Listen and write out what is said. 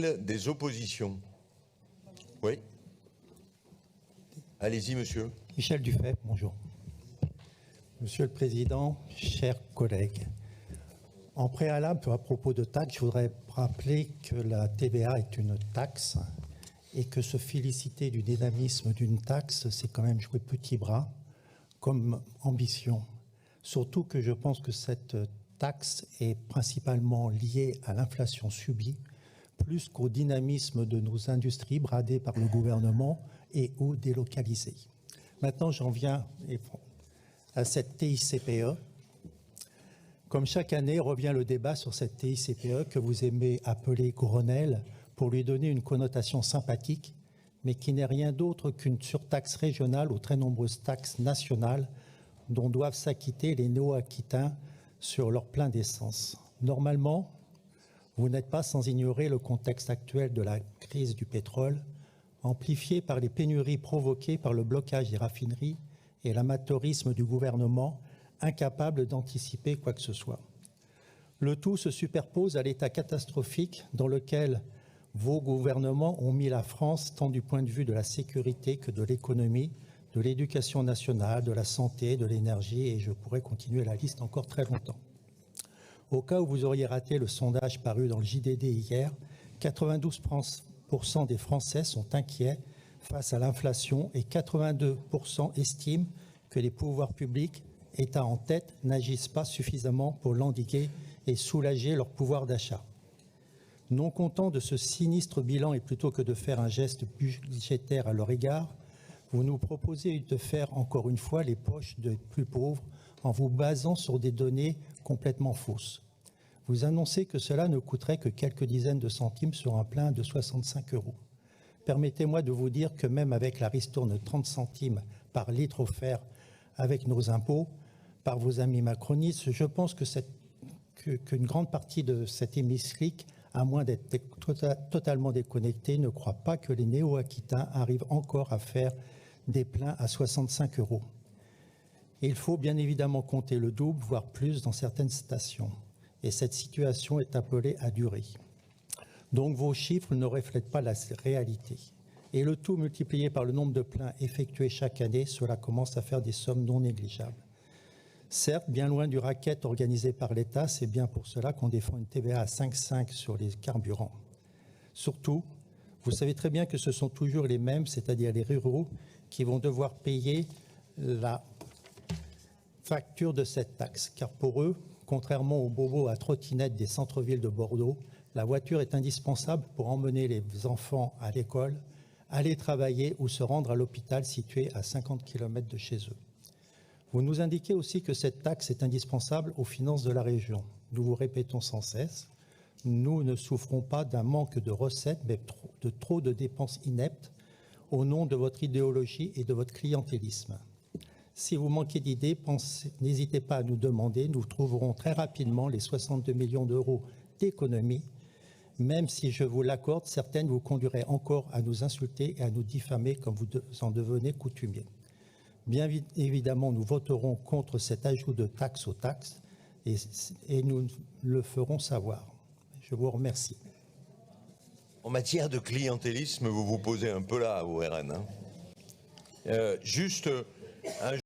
a-t-il des oppositions? Oui. Allez-y, monsieur. Michel Dufay, bonjour. Monsieur le Président, chers collègues, en préalable, à propos de taxes, je voudrais rappeler que la TVA est une taxe et que se féliciter du dynamisme d'une taxe, c'est quand même jouer petit bras comme ambition. Surtout que je pense que cette taxe est principalement liée à l'inflation subie, plus qu'au dynamisme de nos industries bradées par le gouvernement et ou délocalisées. Maintenant, j'en viens à cette TICPE. Comme chaque année, revient le débat sur cette TICPE que vous aimez appeler Grenelle pour lui donner une connotation sympathique, mais qui n'est rien d'autre qu'une surtaxe régionale aux très nombreuses taxes nationales dont doivent s'acquitter les néo-aquitains sur leur plein d'essence. Normalement, vous n'êtes pas sans ignorer le contexte actuel de la crise du pétrole, amplifié par les pénuries provoquées par le blocage des raffineries et l'amateurisme du gouvernement, incapable d'anticiper quoi que ce soit. Le tout se superpose à l'état catastrophique dans lequel vos gouvernements ont mis la France tant du point de vue de la sécurité que de l'économie, de l'éducation nationale, de la santé, de l'énergie, et je pourrais continuer la liste encore très longtemps. Au cas où vous auriez raté le sondage paru dans le JDD hier, 92% des Français sont inquiets face à l'inflation et 82% estiment que les pouvoirs publics, État en tête, n'agissent pas suffisamment pour l'endiguer et soulager leur pouvoir d'achat. Non content de ce sinistre bilan et plutôt que de faire un geste budgétaire à leur égard, vous nous proposez de faire encore une fois les poches des plus pauvres en vous basant sur des données complètement fausses. Vous annoncez que cela ne coûterait que quelques dizaines de centimes sur un plein de 65 €. Permettez-moi de vous dire que même avec la ristourne de 30 centimes par litre offert avec nos impôts par vos amis macronistes, je pense qu'une grande partie de cet hémicycle, à moins d'être totalement déconnecté, ne croit pas que les néo-aquitains arrivent encore à faire des pleins à 65 €. Il faut bien évidemment compter le double, voire plus dans certaines stations. Et cette situation est appelée à durer. Donc vos chiffres ne reflètent pas la réalité. Et le tout multiplié par le nombre de pleins effectués chaque année, cela commence à faire des sommes non négligeables. Certes, bien loin du racket organisé par l'État, c'est bien pour cela qu'on défend une TVA à 5,5 sur les carburants. Surtout, vous savez très bien que ce sont toujours les mêmes, c'est-à-dire les ruraux, qui vont devoir payer la facture de cette taxe. Car pour eux, contrairement aux bobos à trottinette des centres-villes de Bordeaux, la voiture est indispensable pour emmener les enfants à l'école, aller travailler ou se rendre à l'hôpital situé à 50 km de chez eux. Vous nous indiquez aussi que cette taxe est indispensable aux finances de la région. Nous vous répétons sans cesse, nous ne souffrons pas d'un manque de recettes, mais de trop de dépenses ineptes au nom de votre idéologie et de votre clientélisme. Si vous manquez d'idées, n'hésitez pas à nous demander, nous trouverons très rapidement les 62 millions d'euros d'économies, même si je vous l'accorde, certaines vous conduiraient encore à nous insulter et à nous diffamer comme vous en devenez coutumier. Bien évidemment, nous voterons contre cet ajout de taxe aux taxes et nous le ferons savoir. Je vous remercie. En matière de clientélisme, vous vous posez un peu là au RN. Juste un